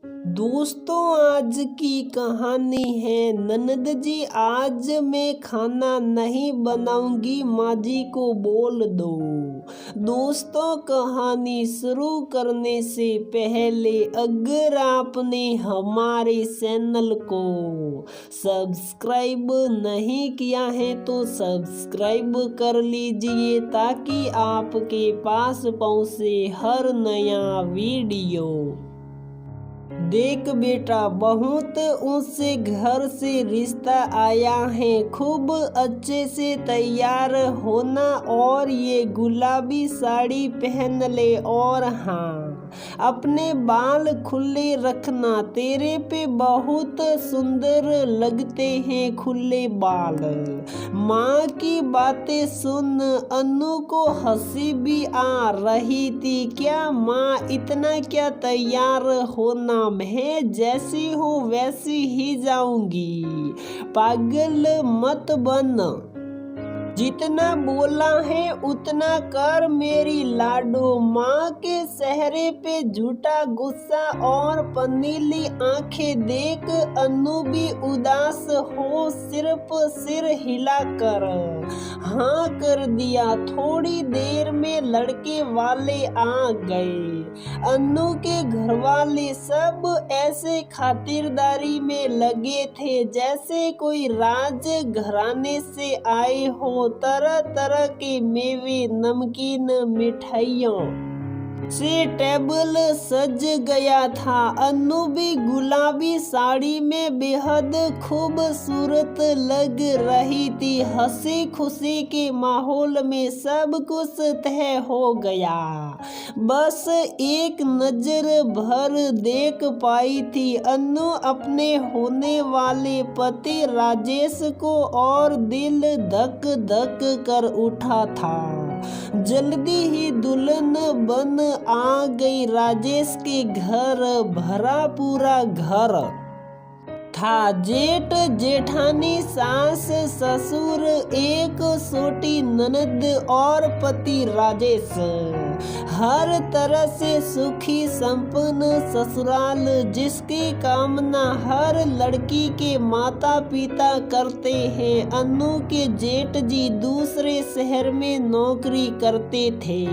दोस्तों, आज की कहानी है ननद जी आज मैं खाना नहीं बनाऊंगी, माँ जी को बोल दो। दोस्तों, कहानी शुरू करने से पहले अगर आपने हमारे चैनल को सब्सक्राइब नहीं किया है तो सब्सक्राइब कर लीजिए ताकि आपके पास पहुंचे हर नया वीडियो। देख बेटा, बहुत ऊंचे घर से रिश्ता आया है, खूब अच्छे से तैयार होना और ये गुलाबी साड़ी पहन ले और हाँ, अपने बाल खुले रखना, तेरे पे बहुत सुंदर लगते हैं खुले बाल। माँ की बातें सुन अनु को हंसी भी आ रही थी। क्या माँ, इतना क्या तैयार होना, मैं जैसी हूँ वैसी ही जाऊंगी, पागल मत बन, जितना बोला है उतना कर मेरी लाडो। माँ के चेहरे पे झूठा गुस्सा और पनीली आंखें देख अनु भी उदास हो सिर्फ सिर हिलाकर हाँ कर दिया। थोड़ी देर में लड़के वाले आ गए। अनु के घर वाले सब ऐसे खातिरदारी में लगे थे जैसे कोई राज घराने से आए हो। तरह तरह के मेवे, नमकीन, मिठाइयों से टेबल सज गया था। अनु भी गुलाबी साड़ी में बेहद खूबसूरत लग रही थी। हंसी खुशी के माहौल में सब कुछ तय हो गया, बस एक नजर भर देख पाई थी अनु अपने होने वाले पति राजेश को और दिल धक धक कर उठा था। जल्दी ही दुल्हन बन आ गई। राजेश के घर भरा पूरा घर था। जेठ जेठानी, सास ससुर, एक छोटी ननद और पति राजेश, हर तरह से सुखी संपन्न ससुराल जिसकी कामना हर लड़की के माता पिता करते हैं। अनु के जेठ जी दूसरे शहर में नौकरी करते थे,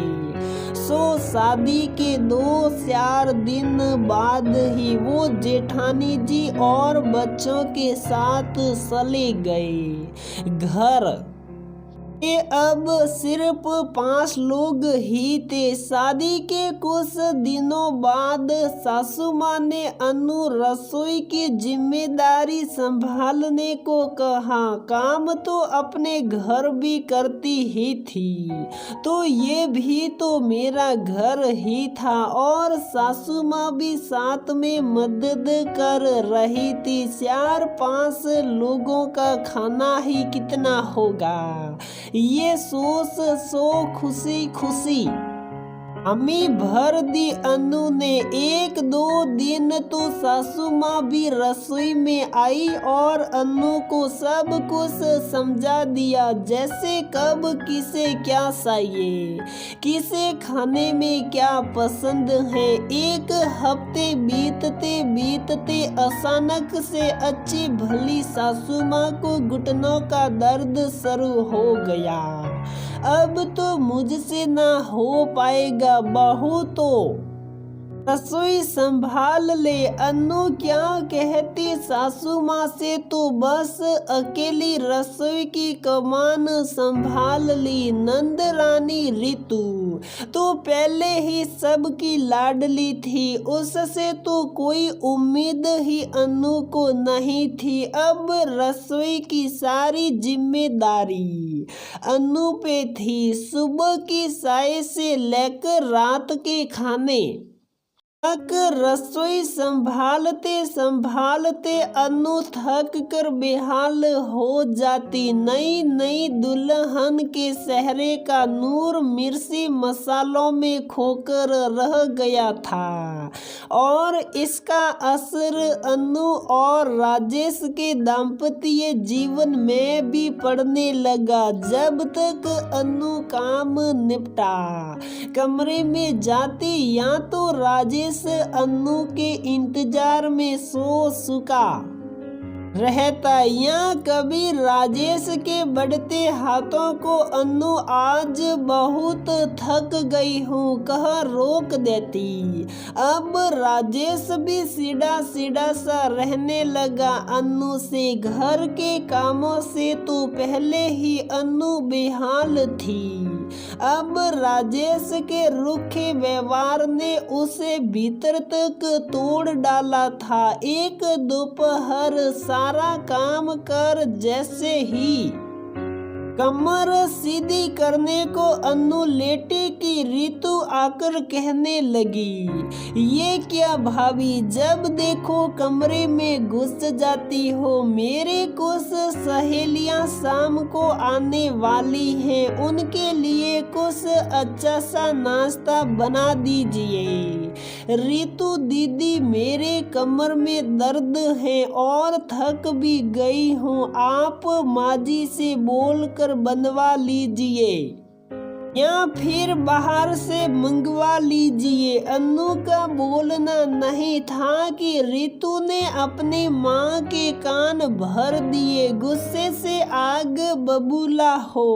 सो शादी के 2-4 दिन बाद ही वो जेठानी जी और बच्चों के साथ चले गए। घर ये अब सिर्फ 5 लोग ही थे। शादी के कुछ दिनों बाद सासू माँ ने अनु रसोई की जिम्मेदारी संभालने को कहा। काम तो अपने घर भी करती ही थी, तो ये भी तो मेरा घर ही था और सासू माँ भी साथ में मदद कर रही थी। 4-5 लोगों का खाना ही कितना होगा, ये सोच सो खुशी खुशी हामी भर दी अनु ने। 1-2 दिन तो सासू माँ भी रसोई में आई और अनु को सब कुछ समझा दिया, जैसे कब किसे क्या चाहिए, किसे खाने में क्या पसंद है। 1 हफ्ते बीतते बीतते अचानक से अच्छी भली सासू माँ को घुटनों का दर्द शुरू हो गया। अब तो मुझसे ना हो पाएगा, बहू तो रसोई संभाल ले। अनु क्या कहती, सासू माँ से तो बस अकेली रसोई की कमान संभाल ली। नंद रानी रितु तो पहले ही सबकी लाडली थी, उससे तो कोई उम्मीद ही अनु को नहीं थी। अब रसोई की सारी जिम्मेदारी अनु पे थी। सुबह की चाय से लेकर रात के खाने तक रसोई संभालते संभालते अनु थक कर बेहाल हो जाती। नई नई दुल्हन के चेहरे का नूर मिर्ची मसालों में खोकर रह गया था और इसका असर अनु और राजेश के दाम्पत्य जीवन में भी पड़ने लगा। जब तक अनु काम निपटा कमरे में जाती, या तो राजेश राजेश अन्नू के इंतजार में सो चुका रहता। यहाँ कभी राजेश के बढ़ते हाथों को अन्नू आज बहुत थक गई हूँ कह रोक देती। अब राजेश भी सीधा सीधा सा रहने लगा अन्नू से। घर के कामों से तो पहले ही अन्नू बेहाल थी। अब राजेश के रूखे व्यवहार ने उसे भीतर तक तोड़ डाला था। एक दोपहर सारा काम कर जैसे ही कमर सीधी करने को अन्नू लेटे की रितु आकर कहने लगी, ये क्या भाभी, जब देखो कमरे में घुस जाती हो। मेरे कुछ सहेलियां शाम को आने वाली हैं, उनके लिए कुछ अच्छा सा नाश्ता बना दीजिए। रितु दीदी, मेरे कमर में दर्द है और थक भी गई हूँ, आप माजी से बोल कर बनवा लीजिए या फिर बाहर से मंगवा लीजिए। अन्नू का बोलना नहीं था कि रितु ने अपनी माँ के कान भर दिए। गुस्से से आग बबूला हो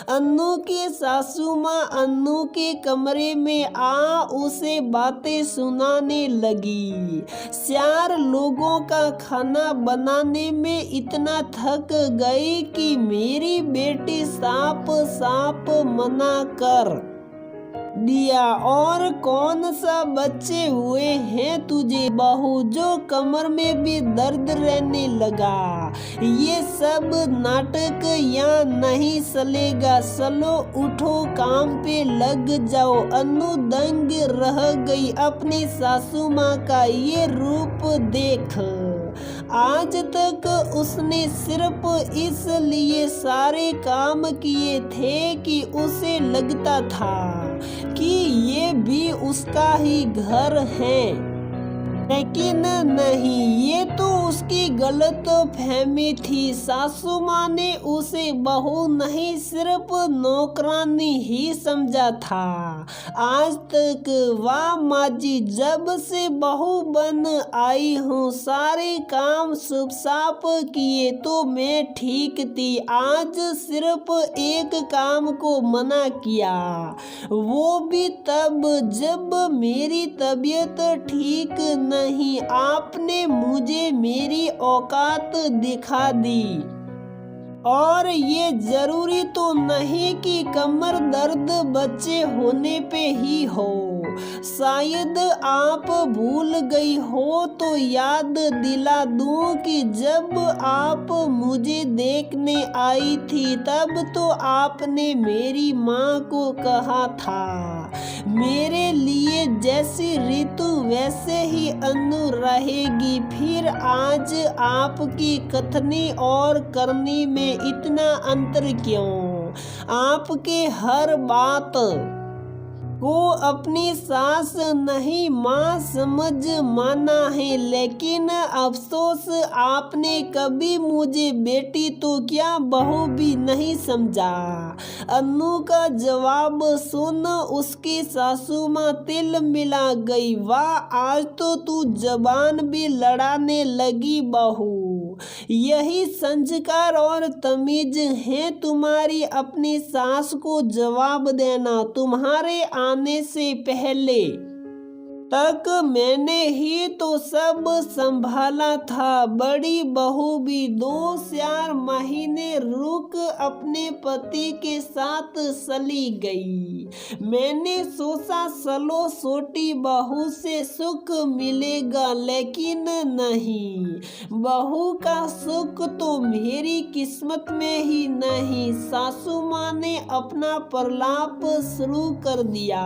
अन्नू की सासू माँ अन्नू के कमरे में आ उसे बातें सुनाने लगी। 4 लोगों का खाना बनाने में इतना थक गई कि मेरी बेटी साफ साफ मना कर दिया। और कौन सा बच्चे हुए हैं तुझे बहू, जो कमर में भी दर्द रहने लगा। ये सब नाटक यहाँ नहीं चलेगा, चलो उठो काम पे लग जाओ। अन्नू दंग रह गई अपनी सासू माँ का ये रूप देख। आज तक उसने सिर्फ इसलिए सारे काम किए थे कि उसे लगता था कि ये भी उसका ही घर है, लेकिन नहीं, ये तो उसकी गलत फहमी थी। सासू माँ ने उसे बहू नहीं सिर्फ नौकरानी ही समझा था आज तक। वाह माजी, जब से बहू बन आई हूँ सारे काम शुभ साफ किए तो मैं ठीक थी। आज सिर्फ एक काम को मना किया, वो भी तब जब मेरी तबीयत ठीक नहीं। आपने मुझे मेरी औकात दिखा दी। और ये जरूरी तो नहीं कि कमर दर्द बच्चे होने पे ही हो। शायद आप भूल गई हो तो याद दिला दूं कि जब आप मुझे देखने आई थी तब तो आपने मेरी माँ को कहा था, मेरे लिए जैसी रितु वैसे ही अन्नू रहेगी। फिर आज आपकी कथनी और करनी में इतना अंतर क्यों? आपके हर बात को अपनी सास नहीं माँ समझ माना है, लेकिन अफसोस आपने कभी मुझे बेटी तो क्या बहू भी नहीं समझा। अन्नू का जवाब सुन उसकी सासू माँ तिल मिला गई। वाह, आज तो तू जबान भी लड़ाने लगी बहू। यही संस्कार और तमीज है तुम्हारी, अपनी सास को जवाब देना। तुम्हारे आने से पहले तक मैंने ही तो सब संभाला था। बड़ी बहू भी 2-4 महीने रुक अपने पति के साथ चली गई। मैंने सोचा चलो छोटी बहू से सुख मिलेगा, लेकिन नहीं, बहू का सुख तो मेरी किस्मत में ही नहीं। सासू माँ ने अपना प्रलाप शुरू कर दिया।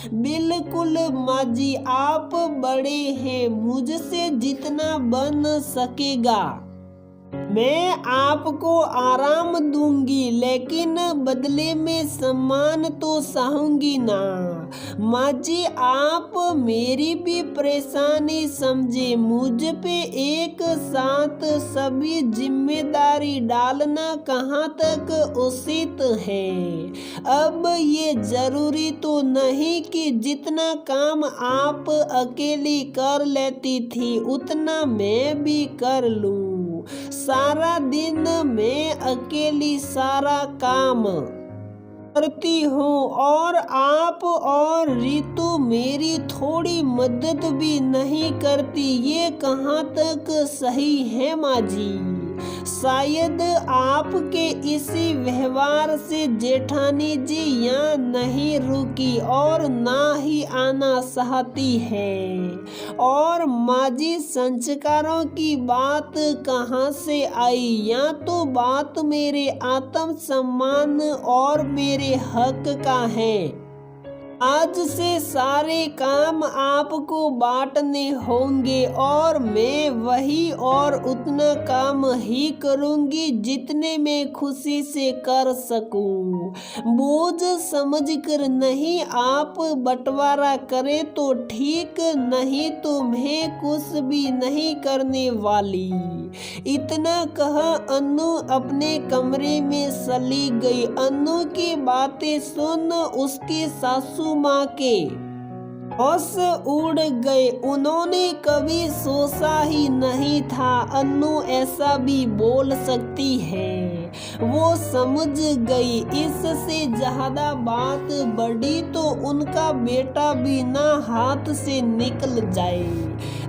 बिल्कुल माजी, आप बड़े हैं, मुझसे जितना बन सकेगा मैं आपको आराम दूंगी, लेकिन बदले में सम्मान तो चाहूंगी ना। माँ जी, आप मेरी भी परेशानी समझे। मुझ पे एक साथ सभी जिम्मेदारी डालना कहाँ तक उचित है। अब ये जरूरी तो नहीं कि जितना काम आप अकेली कर लेती थी उतना मैं भी कर लूं। सारा दिन मैं अकेली सारा काम करती हूँ और आप और रितु मेरी थोड़ी मदद भी नहीं करती। ये कहाँ तक सही है माँ जी? शायद आपके इसी व्यवहार से जेठानी जी यहाँ नहीं रुकी और ना ही आना चाहती है। और माँ जी, संस्कारों की बात कहाँ से आई? यहाँ तो बात मेरे आत्म सम्मान और मेरे हक का है। आज से सारे काम आपको बांटने होंगे और मैं वही और उतना काम ही करूंगी जितने मैं खुशी से कर सकूं। बोझ समझकर नहीं, आप बंटवारा करें तो ठीक, नहीं तो मैं कुछ भी नहीं करने वाली। इतना कह अन्नू अपने कमरे में चली गई। अन्नू की बातें सुन उसकी सासू माँ के होश उड़ गए। उन्होंने कभी सोचा ही नहीं था अन्नू ऐसा भी बोल सकती है। वो समझ गई इससे ज्यादा बात बढ़ी तो उनका बेटा भी ना हाथ से निकल जाए।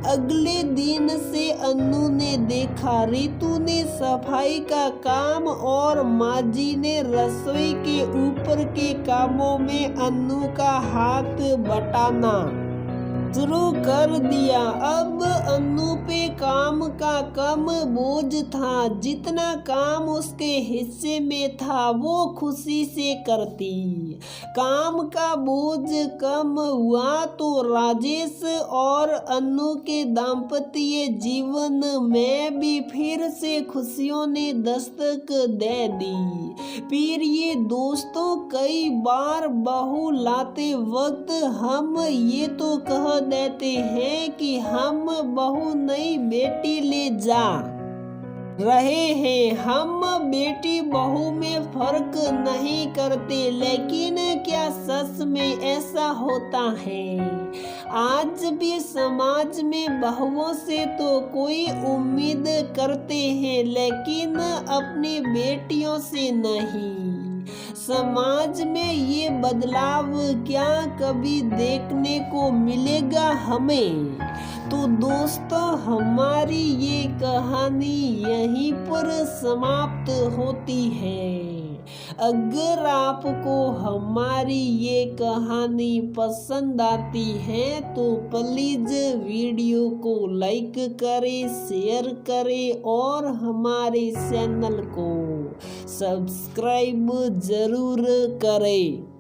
अगले दिन से अन्नू ने देखा रितु ने सफाई का काम और माँ जी ने रसोई के ऊपर के कामों में अन्नू का हाथ बटाना शुरू कर दिया। अब अन्नू पे काम का कम बोझ था। जितना काम उसके हिस्से में था वो खुशी से करती। काम का बोझ कम हुआ तो राजेश और अन्नू के दाम्पत्य जीवन में भी फिर से खुशियों ने दस्तक दे दी। फिर ये दोस्तों, कई बार बहू लाते वक्त हम ये तो कह देते हैं कि हम बहू नई बेटी ले जा रहे हैं। हम बेटी बहू में फर्क नहीं करते, लेकिन क्या सच में ऐसा होता है? आज भी समाज में बहुओं से तो कोई उम्मीद करते हैं, लेकिन अपनी बेटियों से नहीं। समाज में ये बदलाव क्या कभी देखने को मिलेगा हमें? तो दोस्तों, हमारी ये कहानी यहीं पर समाप्त होती है। अगर आपको हमारी ये कहानी पसंद आती है तो प्लीज वीडियो को लाइक करें, शेयर करें और हमारे चैनल को सब्सक्राइब जरूर करें।